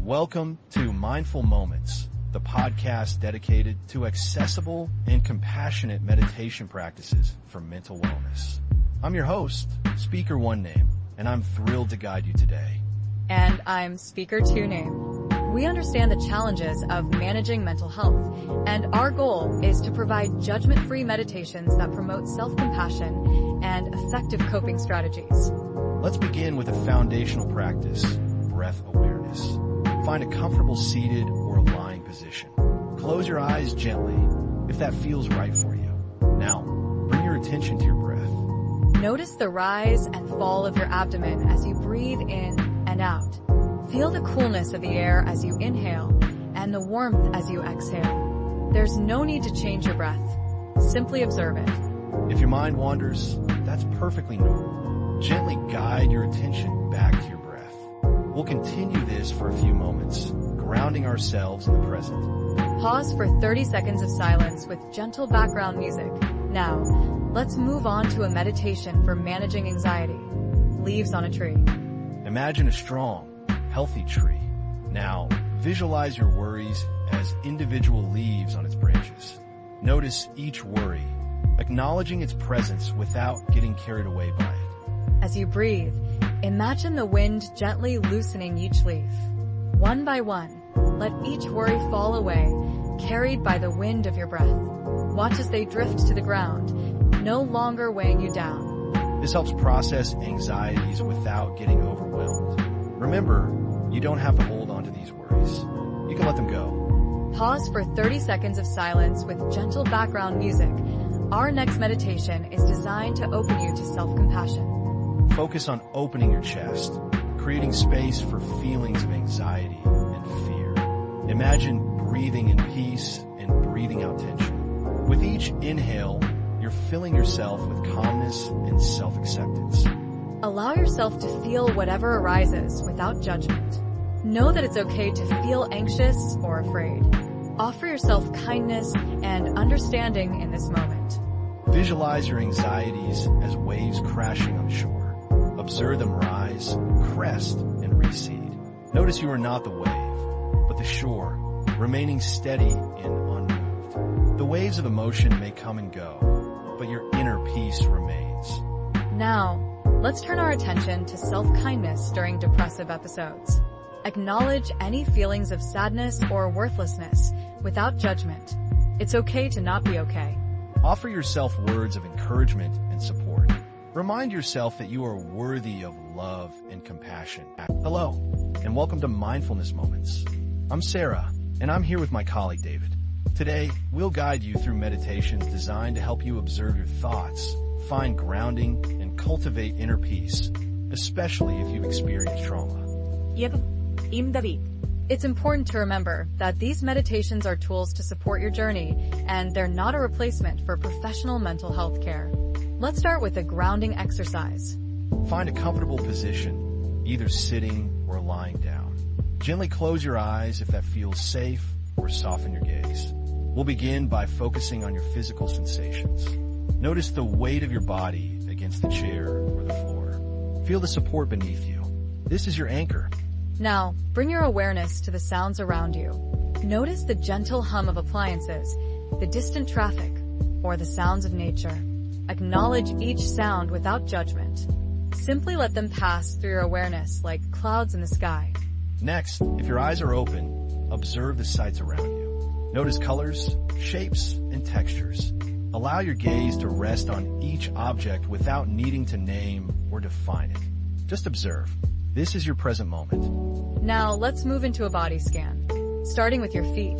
Welcome to Mindful Moments, the podcast dedicated to accessible and compassionate meditation practices for mental wellness. I'm your host, Speaker One Name, and I'm thrilled to guide you today. And I'm Speaker Two Name. We understand the challenges of managing mental health, and our goal is to provide judgment-free meditations that promote self-compassion and effective coping strategies. Let's begin with a foundational practice, breath awareness. Find a comfortable seated or lying position. Close your eyes gently if that feels right for you. Now, bring your attention to your breath. Notice the rise and fall of your abdomen as you breathe in and out. Feel the coolness of the air as you inhale and the warmth as you exhale. There's no need to change your breath. Simply observe it. If your mind wanders, that's perfectly normal. Gently guide your attention back to your breath. We'll continue this for a few moments, grounding ourselves in the present. Pause for 30 seconds of silence with gentle background music. Now, let's move on to a meditation for managing anxiety. Leaves on a tree. Imagine a strong, healthy tree. Now, visualize your worries as individual leaves on its branches. Notice each worry, acknowledging its presence without getting carried away by it. As you breathe, imagine the wind gently loosening each leaf. One by one, let each worry fall away, carried by the wind of your breath. Watch as they drift to the ground, no longer weighing you down. This helps process anxieties without getting overwhelmed. Remember, you don't have to hold on to these worries. You can let them go. Pause for 30 seconds of silence with gentle background music. Our next meditation is designed to open you to self-compassion. Focus on opening your chest, creating space for feelings of anxiety and fear. Imagine breathing in peace and breathing out tension. With each inhale, you're filling yourself with calmness and self-acceptance. Allow yourself to feel whatever arises without judgment. Know that it's okay to feel anxious or afraid. Offer yourself kindness and understanding in this moment. Visualize your anxieties as waves crashing on shore. Observe them rise, crest, and recede. Notice you are not the wave, but the shore, remaining steady and unmoved. The waves of emotion may come and go, but your inner peace remains. Now, let's turn our attention to self-kindness during depressive episodes. Acknowledge any feelings of sadness or worthlessness without judgment. It's okay to not be okay. Offer yourself words of encouragement and support. Remind yourself that you are worthy of love and compassion. Hello, and welcome to Mindfulness Moments. I'm Sarah, and I'm here with my colleague David. Today, we'll guide you through meditations designed to help you observe your thoughts, find grounding, and cultivate inner peace, especially if you've experienced trauma. I'm David. It's important to remember that these meditations are tools to support your journey, and they're not a replacement for professional mental health care. Let's start with a grounding exercise. Find a comfortable position, either sitting or lying down. Gently close your eyes if that feels safe, or soften your gaze. We'll begin by focusing on your physical sensations. Notice the weight of your body against the chair or the floor. Feel the support beneath you. This is your anchor. Now, bring your awareness to the sounds around you. Notice the gentle hum of appliances, the distant traffic, or the sounds of nature. Acknowledge each sound without judgment. Simply let them pass through your awareness like clouds in the sky. Next, if your eyes are open, observe the sights around you. Notice colors, shapes, and textures. Allow your gaze to rest on each object without needing to name or define it. Just observe. This is your present moment. Now, let's move into a body scan. Starting with your feet,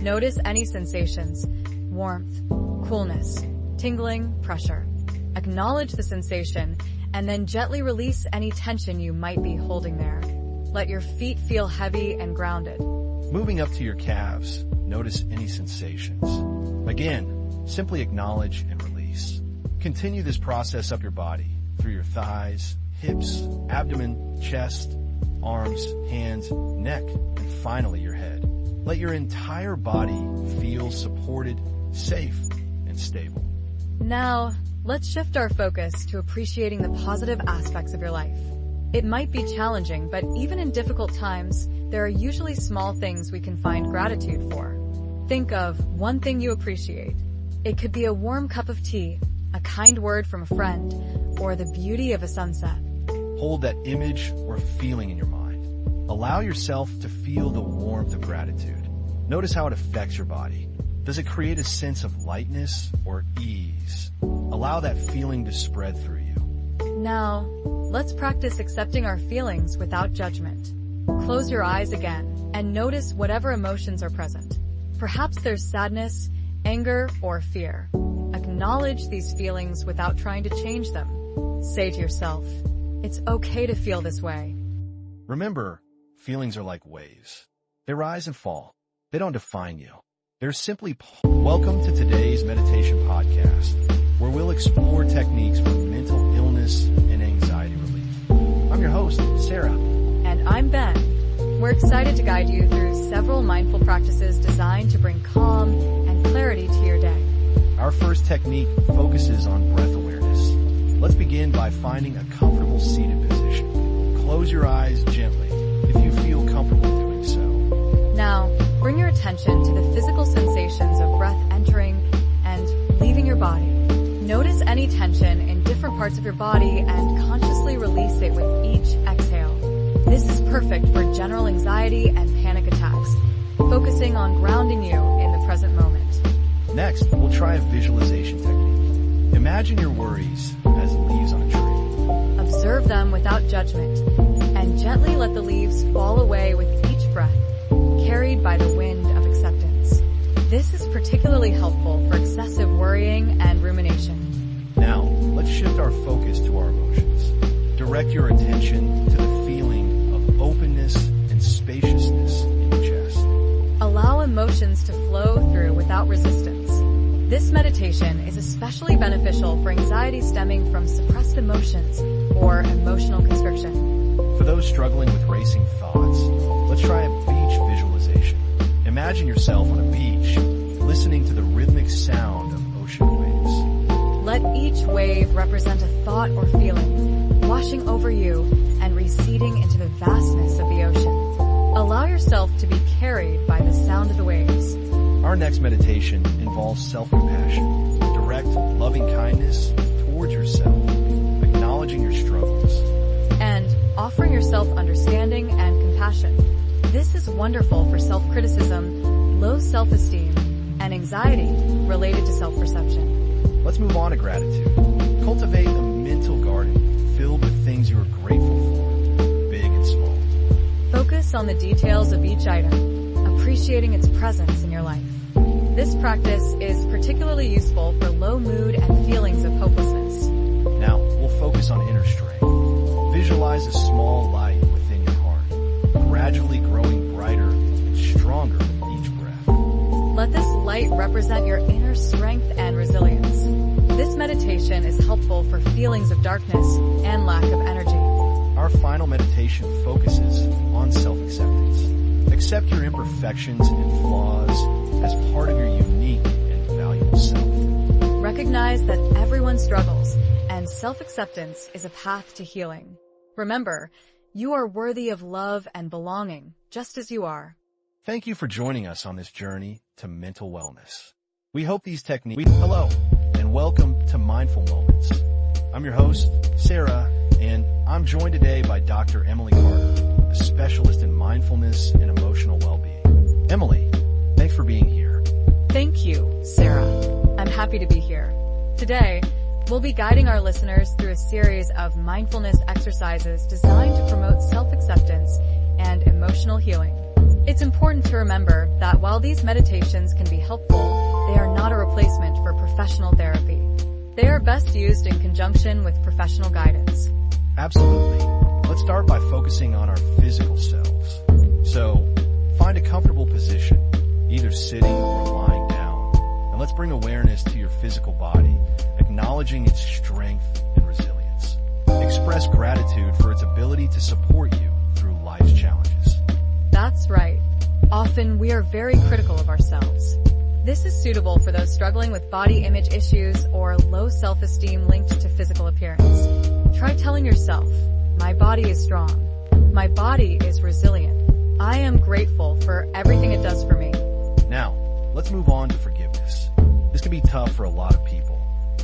notice any sensations: warmth, coolness, tingling, pressure. Acknowledge the sensation, and then gently release any tension you might be holding there. Let your feet feel heavy and grounded. Moving up to your calves, notice any sensations. Again, simply acknowledge and release. Continue this process up your body, through your thighs, hips, abdomen, chest, arms, hands, neck, and finally your head. Let your entire body feel supported, safe, and stable. Now, let's shift our focus to appreciating the positive aspects of your life. It might be challenging, but even in difficult times, there are usually small things we can find gratitude for. Think of one thing you appreciate. It could be a warm cup of tea, a kind word from a friend, or the beauty of a sunset. Hold that image or feeling in your mind. Allow yourself to feel the warmth of gratitude. Notice how it affects your body. Does it create a sense of lightness or ease? Allow that feeling to spread through you. Now, let's practice accepting our feelings without judgment. Close your eyes again and notice whatever emotions are present. Perhaps there's sadness, anger, or fear. Acknowledge these feelings without trying to change them. Say to yourself, it's okay to feel this way. Remember, feelings are like waves. They rise and fall. They don't define you. They're simply... Welcome to today's meditation podcast, where we'll explore techniques for mental illness and anxiety relief. I'm your host, Sarah. And I'm Ben. We're excited to guide you through several mindful practices designed to bring calm and clarity to your day. Our first technique focuses on breath awareness. Let's begin by finding a comfortable seated position. Close your eyes gently if you feel comfortable doing so. Now, bring your attention to the physical sensations of breath entering and leaving your body. Notice any tension in different parts of your body and consciously release it with each exhale. This is perfect for general anxiety and panic attacks, focusing on grounding you in the present moment. Next, we'll try a visualization technique. Imagine your worries as leaves on a tree. Observe them without judgment and gently let the leaves fall away with each breath, carried by the wind of acceptance. This is particularly helpful for excessive worrying and rumination. Now, let's shift our focus to our emotions. Direct your attention to the feeling of openness and spaciousness in your chest. Allow emotions to flow through without resistance. This meditation is especially beneficial for anxiety stemming from suppressed emotions or emotional constriction. For those struggling with racing thoughts, let's try a beach visualization. Imagine yourself on a beach, listening to the rhythmic sound of ocean waves. Let each wave represent a thought or feeling, washing over you and receding into the vastness of the ocean. Allow yourself to be carried by the sound of the waves. Our next meditation involves self-compassion. Direct loving kindness towards yourself, acknowledging your struggles, and offering yourself understanding and compassion. This is wonderful for self-criticism, low self-esteem, and anxiety related to self-perception. Let's move on to gratitude. Cultivate a mental garden filled with things you are grateful for, big and small. Focus on the details of each item, appreciating its presence in your life. This practice is particularly useful for low mood and feelings of hopelessness. Now, we'll focus on inner strength. Visualize a small light within your heart, gradually growing brighter and stronger with each breath. Let this light represent your inner strength and resilience. This meditation is helpful for feelings of darkness and lack of energy. Our final meditation focuses on self-acceptance. Accept your imperfections and flaws as part of your unique and valuable self. Recognize that everyone struggles, and self-acceptance is a path to healing. Remember, you are worthy of love and belonging, just as you are. Thank you for joining us on this journey to mental wellness. We hope these techniques... Hello, and welcome to Mindful Moments. I'm your host, Sarah, and I'm joined today by Dr. Emily Carter, a specialist in mindfulness and emotional well-being. Emily, thanks for being here. Thank you, Sarah. I'm happy to be here. Today, we'll be guiding our listeners through a series of mindfulness exercises designed to promote self-acceptance and emotional healing. It's important to remember that while these meditations can be helpful, they are not a replacement for professional therapy. They are best used in conjunction with professional guidance. Absolutely. Let's start by focusing on our physical selves. So, find a comfortable position, either sitting or lying down, and let's bring awareness to your physical body, acknowledging its strength and resilience. Express gratitude for its ability to support you through life's challenges. That's right. Often we are very critical of ourselves. This is suitable for those struggling with body image issues or low self-esteem linked to physical appearance. Try telling yourself, My body is strong. My body is resilient. I am grateful for everything it does for me. Now, let's move on to forgiveness. This can be tough for a lot of people.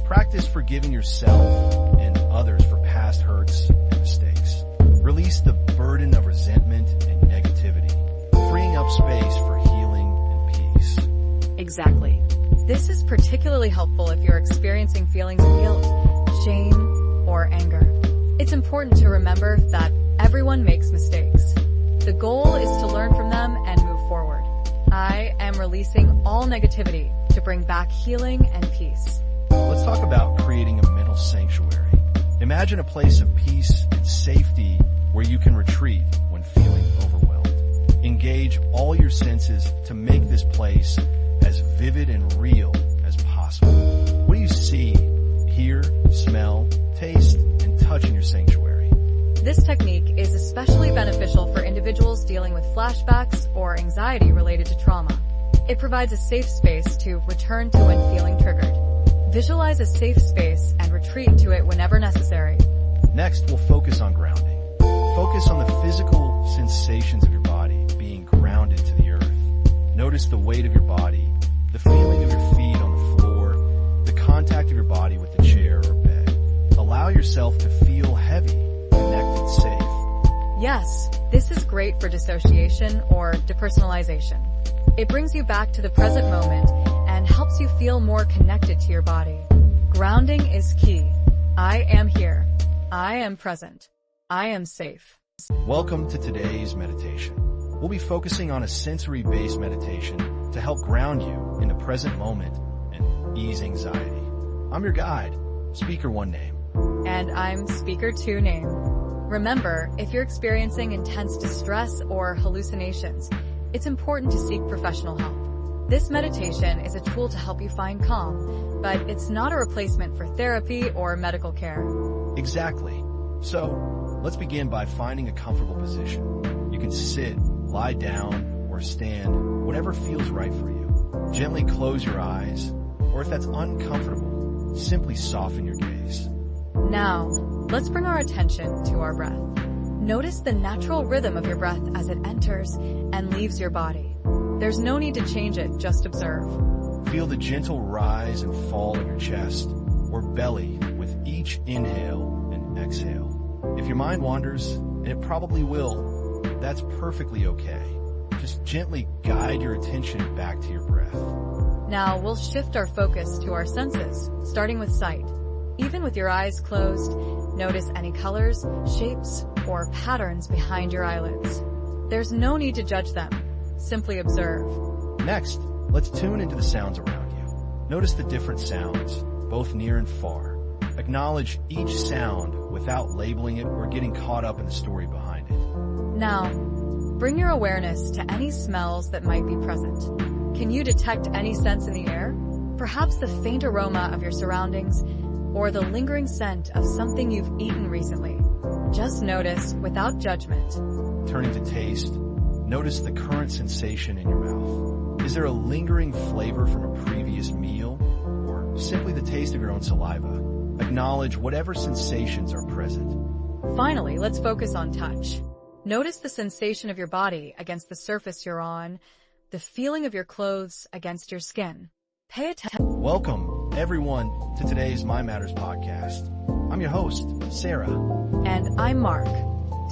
Practice forgiving yourself and others for past hurts and mistakes. Release the burden of resentment and negativity, freeing up space for healing and peace. Exactly. This is particularly helpful if you're experiencing feelings of guilt, shame, or anger. It's important to remember that everyone makes mistakes. The goal is to learn from them and move forward. I am releasing all negativity to bring back healing and peace. Let's talk about creating a mental sanctuary. Imagine a place of peace and safety where you can retreat when feeling overwhelmed. Engage all your senses to make this place as vivid and real as possible. What do you see, hear, smell, taste, and touch in your sanctuary? This technique is especially beneficial for individuals dealing with flashbacks or anxiety related to trauma. It provides a safe space to return to when feeling triggered. Visualize a safe space and retreat to it whenever necessary. Next, we'll focus on grounding. Focus on the physical sensations of your body being grounded to the earth. Notice the weight of your body, the feeling of your feet on the floor, the contact of your body with the chair or bed. Allow yourself to feel heavy, connected, safe. Yes, this is great for dissociation or depersonalization. It brings you back to the present moment and helps you feel more connected to your body. Grounding is key. I am here. I am present. I am safe. Welcome to today's meditation. We'll be focusing on a sensory-based meditation to help ground you in the present moment and ease anxiety. I'm your guide, Speaker One Name. And I'm Speaker Two Name. Remember, if you're experiencing intense distress or hallucinations, it's important to seek professional help. This meditation is a tool to help you find calm, but it's not a replacement for therapy or medical care. Exactly. So, let's begin by finding a comfortable position. You can sit, lie down, or stand, whatever feels right for you. Gently close your eyes, or if that's uncomfortable, simply soften your gaze. Now, let's bring our attention to our breath. Notice the natural rhythm of your breath as it enters and leaves your body. There's no need to change it, just observe. Feel the gentle rise and fall of your chest or belly with each inhale and exhale. If your mind wanders, and it probably will, that's perfectly okay. Just gently guide your attention back to your breath. Now we'll shift our focus to our senses, starting with sight. Even with your eyes closed, notice any colors, shapes, or patterns behind your eyelids. There's no need to judge them. Simply observe. Next, let's tune into the sounds around you. Notice the different sounds, both near and far. Acknowledge each sound without labeling it or getting caught up in the story behind it. Now, bring your awareness to any smells that might be present. Can you detect any scents in the air? Perhaps the faint aroma of your surroundings, or the lingering scent of something you've eaten recently. Just notice without judgment. Turning to taste, notice the current sensation in your mouth. Is there a lingering flavor from a previous meal, or simply the taste of your own saliva? Acknowledge whatever sensations are present. Finally, let's focus on touch. Notice the sensation of your body against the surface you're on, the feeling of your clothes against your skin. Pay attention. Welcome, everyone, to today's My Matters podcast. I'm your host, Sarah. And I'm Mark.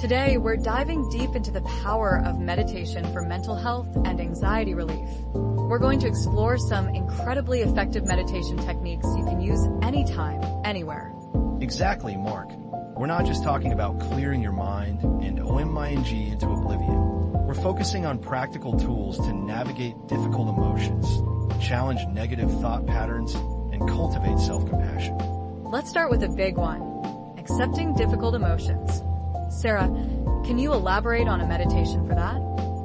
Today, we're diving deep into the power of meditation for mental health and anxiety relief. We're going to explore some incredibly effective meditation techniques you can use anytime, anywhere. Exactly, Mark. We're not just talking about clearing your mind and OMING into oblivion. We're focusing on practical tools to navigate difficult emotions, challenge negative thought patterns, and cultivate self-compassion. Let's start with a big one, accepting difficult emotions. Sarah, can you elaborate on a meditation for that?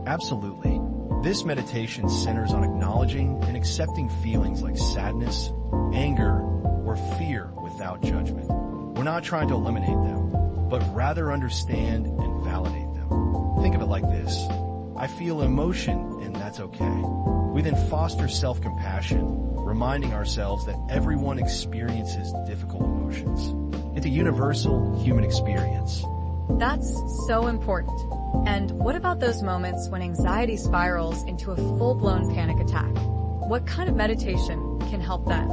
Absolutely. This meditation centers on acknowledging and accepting feelings like sadness, anger, or fear without judgment. We're not trying to eliminate them, but rather understand and validate them. Think of it like this. I feel emotion, and that's okay. We then foster self-compassion, reminding ourselves that everyone experiences difficult emotions. It's a universal human experience. That's so important. And what about those moments when anxiety spirals into a full-blown panic attack? What kind of meditation can help then?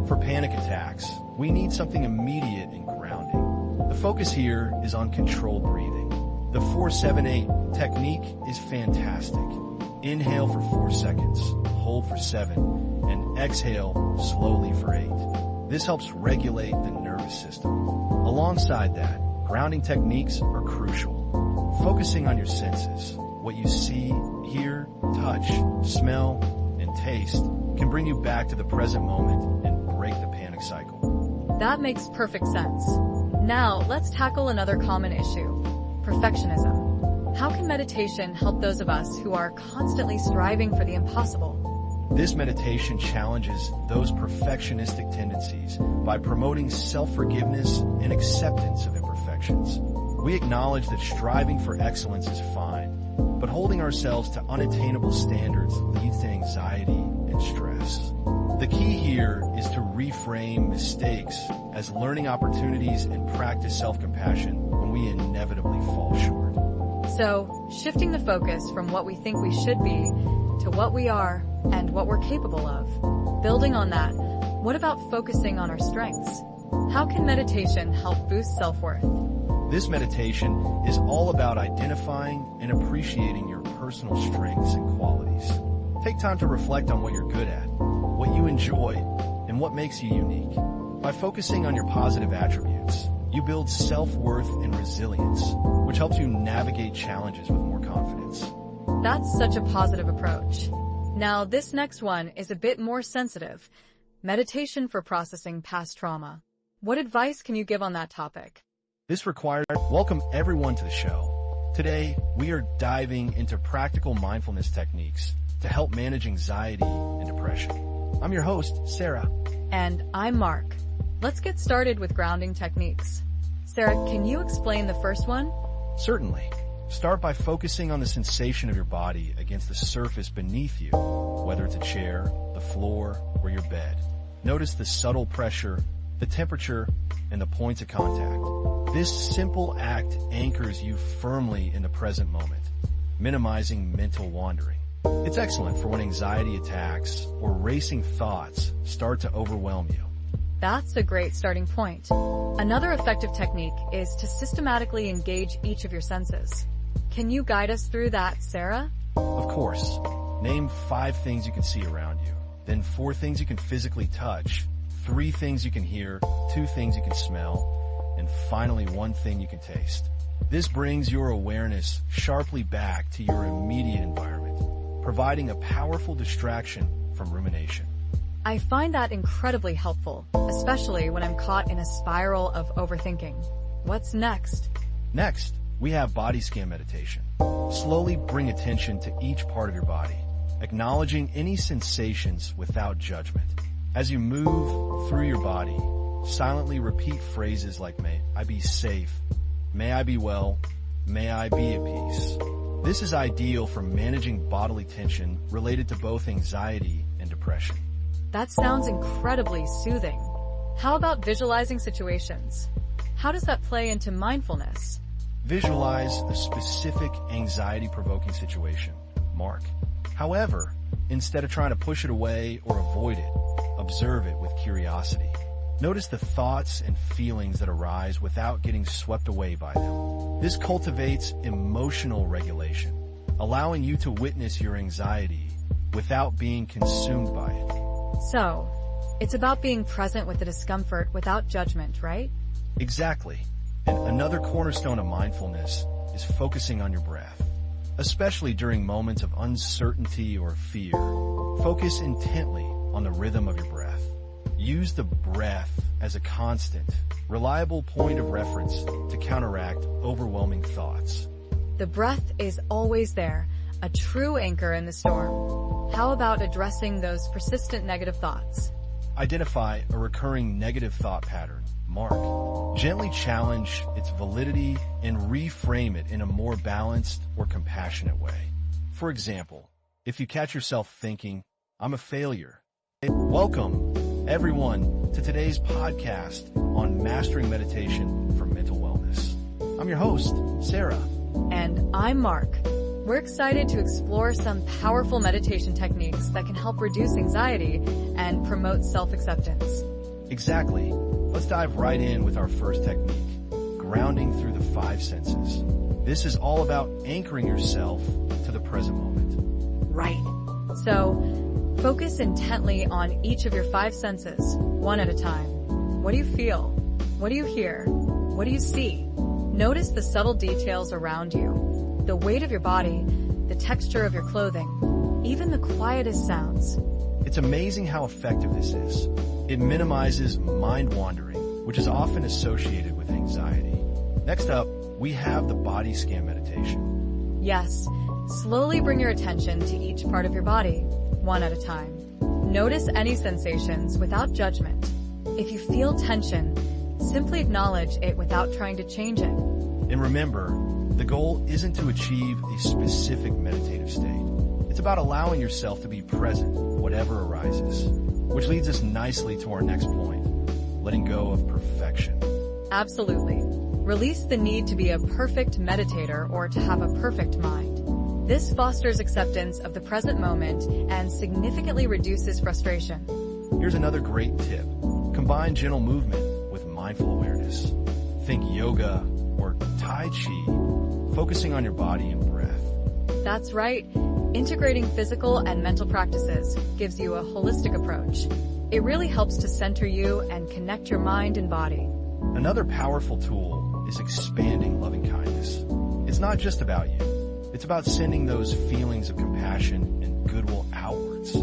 For panic attacks, we need something immediate and grounding. The focus here is on controlled breathing. The 4-7-8 technique is fantastic. Inhale for 4 seconds, hold for 7, and exhale slowly for 8. This helps regulate the nervous system. Alongside that, grounding techniques are crucial. Focusing on your senses, what you see, hear, touch, smell, and taste can bring you back to the present moment and break the panic cycle. That makes perfect sense. Now, let's tackle another common issue: perfectionism. How can meditation help those of us who are constantly striving for the impossible? This meditation challenges those perfectionistic tendencies by promoting self-forgiveness and acceptance of imperfections. We acknowledge that striving for excellence is fine, but holding ourselves to unattainable standards leads to anxiety and stress. The key here is to reframe mistakes as learning opportunities and practice self-compassion when we inevitably fall short. So, shifting the focus from what we think we should be to what we are and what we're capable of. Building on that, what about focusing on our strengths? How can meditation help boost self-worth? This meditation is all about identifying and appreciating your personal strengths and qualities. Take time to reflect on what you're good at, what you enjoy, and what makes you unique. By focusing on your positive attributes, you build self-worth and resilience, which helps you navigate challenges with more confidence. That's such a positive approach. Now, this next one is a bit more sensitive. Meditation for processing past trauma. What advice can you give on that topic? Welcome everyone to the show. Today, we are diving into practical mindfulness techniques to help manage anxiety and depression. I'm your host, Sarah. And I'm Mark. Let's get started with grounding techniques. Sarah, can you explain the first one? Certainly. Start by focusing on the sensation of your body against the surface beneath you, whether it's a chair, the floor, or your bed. Notice the subtle pressure, the temperature, and the points of contact. This simple act anchors you firmly in the present moment, minimizing mental wandering. It's excellent for when anxiety attacks or racing thoughts start to overwhelm you. That's a great starting point. Another effective technique is to systematically engage each of your senses. Can you guide us through that, Sarah? Of course. Name 5 things you can see around you, then 4 things you can physically touch, 3 things you can hear, 2 things you can smell, and finally 1 thing you can taste. This brings your awareness sharply back to your immediate environment, providing a powerful distraction from rumination. I find that incredibly helpful, especially when I'm caught in a spiral of overthinking. What's next? Next, we have body scan meditation. Slowly bring attention to each part of your body, acknowledging any sensations without judgment. As you move through your body, silently repeat phrases like, may I be safe, may I be well, may I be at peace. This is ideal for managing bodily tension related to both anxiety and depression. That sounds incredibly soothing. How about visualizing situations? How does that play into mindfulness? Visualize a specific anxiety-provoking situation. Mark. However, instead of trying to push it away or avoid it, observe it with curiosity. Notice the thoughts and feelings that arise without getting swept away by them. This cultivates emotional regulation, allowing you to witness your anxiety without being consumed by it. So, it's about being present with the discomfort without judgment, right? Exactly. And another cornerstone of mindfulness is focusing on your breath. Especially during moments of uncertainty or fear, focus intently on the rhythm of your breath. Use the breath as a constant, reliable point of reference to counteract overwhelming thoughts. The breath is always there, a true anchor in the storm. How about addressing those persistent negative thoughts? Identify a recurring negative thought pattern. Mark. Gently challenge its validity and reframe it in a more balanced or compassionate way. For example, if you catch yourself thinking, I'm a failure. Welcome, everyone, to today's podcast on Mastering Meditation for Mental Wellness. I'm your host, Sarah. And I'm Mark. We're excited to explore some powerful meditation techniques that can help reduce anxiety and promote self-acceptance. Exactly. Let's dive right in with our first technique, grounding through the five senses. This is all about anchoring yourself to the present moment. Right. So, focus intently on each of your five senses, one at a time. What do you feel? What do you hear? What do you see? Notice the subtle details around you, the weight of your body, the texture of your clothing, even the quietest sounds. It's amazing how effective this is. It minimizes mind wandering, which is often associated with anxiety. Next up, we have the body scan meditation. Yes, slowly bring your attention to each part of your body, one at a time. Notice any sensations without judgment. If you feel tension, simply acknowledge it without trying to change it. And remember, the goal isn't to achieve a specific meditative state. It's about allowing yourself to be present, whatever arises. Which leads us nicely to our next point, letting go of perfection. Absolutely. Release the need to be a perfect meditator or to have a perfect mind. This fosters acceptance of the present moment and significantly reduces frustration. Here's another great tip. Combine gentle movement with mindful awareness. Think yoga or Tai Chi, focusing on your body and breath. That's right. Integrating physical and mental practices gives you a holistic approach. It really helps to center you and connect your mind and body. Another powerful tool is expanding loving kindness. It's not just about you. It's about sending those feelings of compassion and goodwill outwards.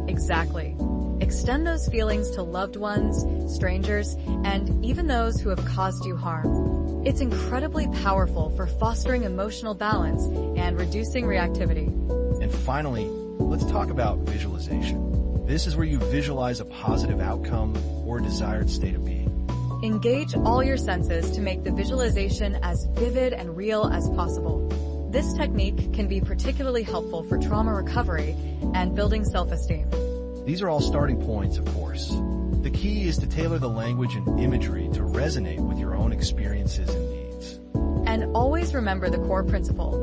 Exactly. Extend those feelings to loved ones, strangers, and even those who have caused you harm. It's incredibly powerful for fostering emotional balance and reducing reactivity. And finally, let's talk about visualization. This is where you visualize a positive outcome or a desired state of being. Engage all your senses to make the visualization as vivid and real as possible. This technique can be particularly helpful for trauma recovery and building self-esteem. These are all starting points, of course. The key is to tailor the language and imagery to resonate with your own experiences and needs. And always remember the core principle,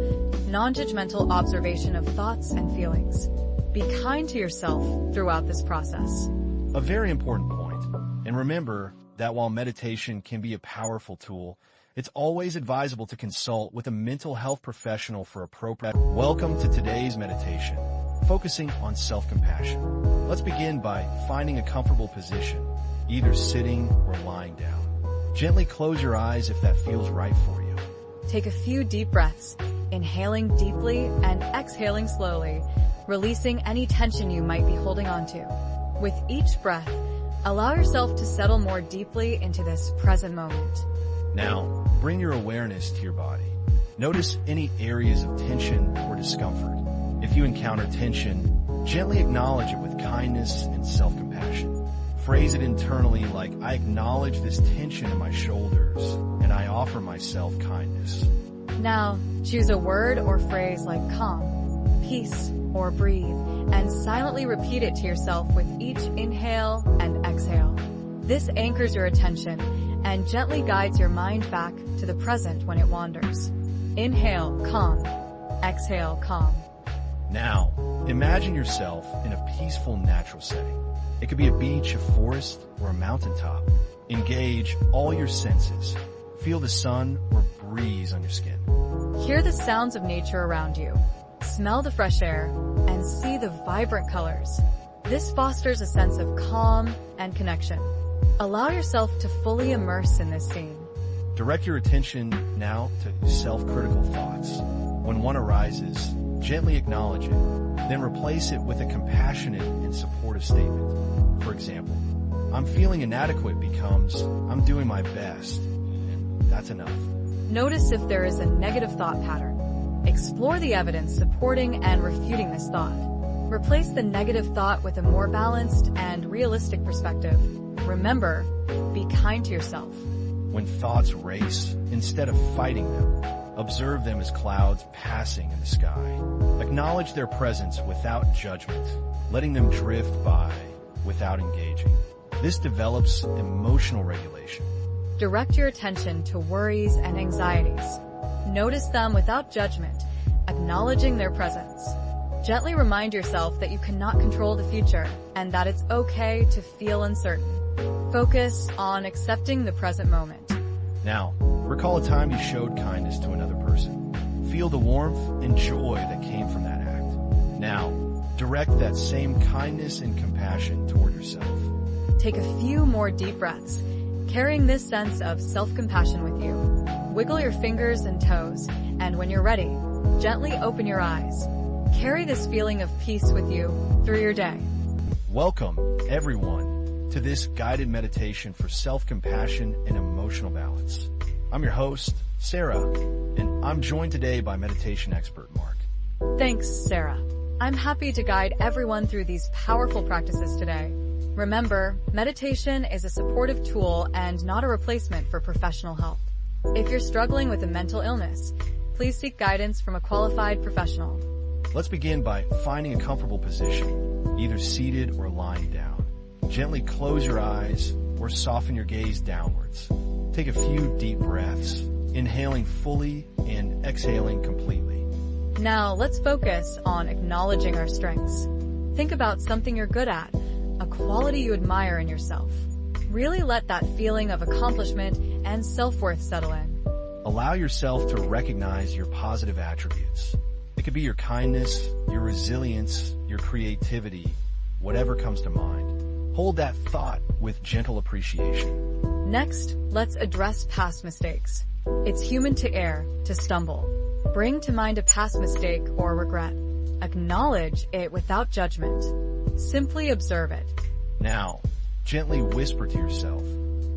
non-judgmental observation of thoughts and feelings. Be kind to yourself throughout this process. A very important point. And remember that while meditation can be a powerful tool, it's always advisable to consult with a mental health professional for appropriate. Welcome to today's meditation, focusing on self-compassion. Let's begin by finding a comfortable position, either sitting or lying down. Gently close your eyes if that feels right for you. Take a few deep breaths, inhaling deeply and exhaling slowly, releasing any tension you might be holding onto. With each breath, allow yourself to settle more deeply into this present moment. Now, bring your awareness to your body. Notice any areas of tension or discomfort. If you encounter tension, gently acknowledge it with kindness and self-compassion. Phrase it internally like, I acknowledge this tension in my shoulders, and I offer myself kindness. Now, choose a word or phrase like calm, peace, or breathe, and silently repeat it to yourself with each inhale and exhale. This anchors your attention and gently guides your mind back to the present when it wanders. Inhale, calm. Exhale, calm. Now, imagine yourself in a peaceful natural setting. It could be a beach, a forest, or a mountaintop. Engage all your senses. Feel the sun or breeze on your skin. Hear the sounds of nature around you. Smell the fresh air and see the vibrant colors. This fosters a sense of calm and connection. Allow yourself to fully immerse in this scene. Direct your attention now to self-critical thoughts. When one arises, gently acknowledge it, then replace it with a compassionate and supportive statement. For example, I'm feeling inadequate becomes, I'm doing my best, and that's enough. Notice if there is a negative thought pattern. Explore the evidence supporting and refuting this thought. Replace the negative thought with a more balanced and realistic perspective. Remember, be kind to yourself. When thoughts race, instead of fighting them, observe them as clouds passing in the sky. Acknowledge their presence without judgment, letting them drift by without engaging. This develops emotional regulation. Direct your attention to worries and anxieties. Notice them without judgment, acknowledging their presence. Gently remind yourself that you cannot control the future and that it's okay to feel uncertain. Focus on accepting the present moment. Now, recall a time you showed kindness to another person. Feel the warmth and joy that came from that act. Now, direct that same kindness and compassion toward yourself. Take a few more deep breaths, carrying this sense of self-compassion with you. Wiggle your fingers and toes, and when you're ready, gently open your eyes. Carry this feeling of peace with you through your day. Welcome, everyone, to this guided meditation for self-compassion and emotional balance. I'm your host, Sarah, and I'm joined today by meditation expert Mark. Thanks, Sarah. I'm happy to guide everyone through these powerful practices today. Remember, meditation is a supportive tool and not a replacement for professional help. If you're struggling with a mental illness, please seek guidance from a qualified professional. Let's begin by finding a comfortable position, either seated or lying down. Gently close your eyes or soften your gaze downwards. Take a few deep breaths, inhaling fully and exhaling completely. Now, let's focus on acknowledging our strengths. Think about something you're good at, a quality you admire in yourself. Really let that feeling of accomplishment and self-worth settle in. Allow yourself to recognize your positive attributes. It could be your kindness, your resilience, your creativity, whatever comes to mind. Hold that thought with gentle appreciation. Next, let's address past mistakes. It's human to err, to stumble. Bring to mind a past mistake or regret. Acknowledge it without judgment. Simply observe it. Now, gently whisper to yourself,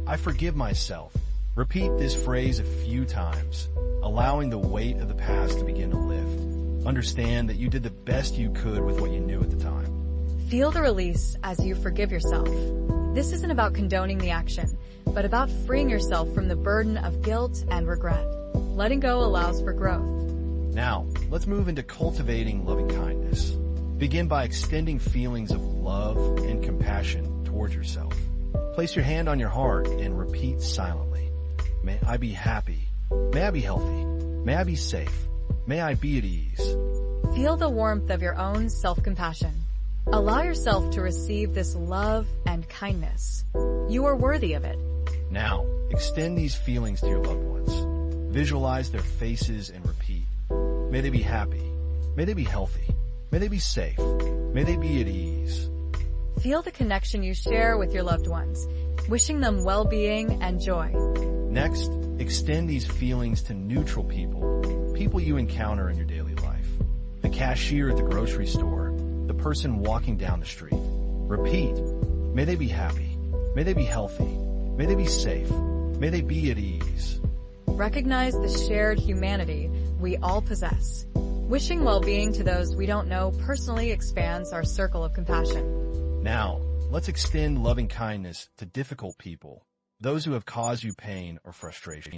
I forgive myself. Repeat this phrase a few times, allowing the weight of the past to begin to lift. Understand that you did the best you could with what you knew at the time. Feel the release as you forgive yourself. This isn't about condoning the action, but about freeing yourself from the burden of guilt and regret. Letting go allows for growth. Now, let's move into cultivating loving kindness. Begin by extending feelings of love and compassion towards yourself. Place your hand on your heart and repeat silently. May I be happy. May I be healthy. May I be safe. May I be at ease. Feel the warmth of your own self-compassion. Allow yourself to receive this love and kindness. You are worthy of it. Now, extend these feelings to your loved ones. Visualize their faces and repeat. May they be happy. May they be healthy. May they be safe. May they be at ease. Feel the connection you share with your loved ones, wishing them well-being and joy. Next, extend these feelings to neutral people you encounter in your daily life. The cashier at the grocery store, the person walking down the street. Repeat, may they be happy. May they be healthy. May they be safe. May they be at ease. Recognize the shared humanity we all possess. Wishing well-being to those we don't know personally expands our circle of compassion. Now, let's extend loving kindness to difficult people, those who have caused you pain or frustration.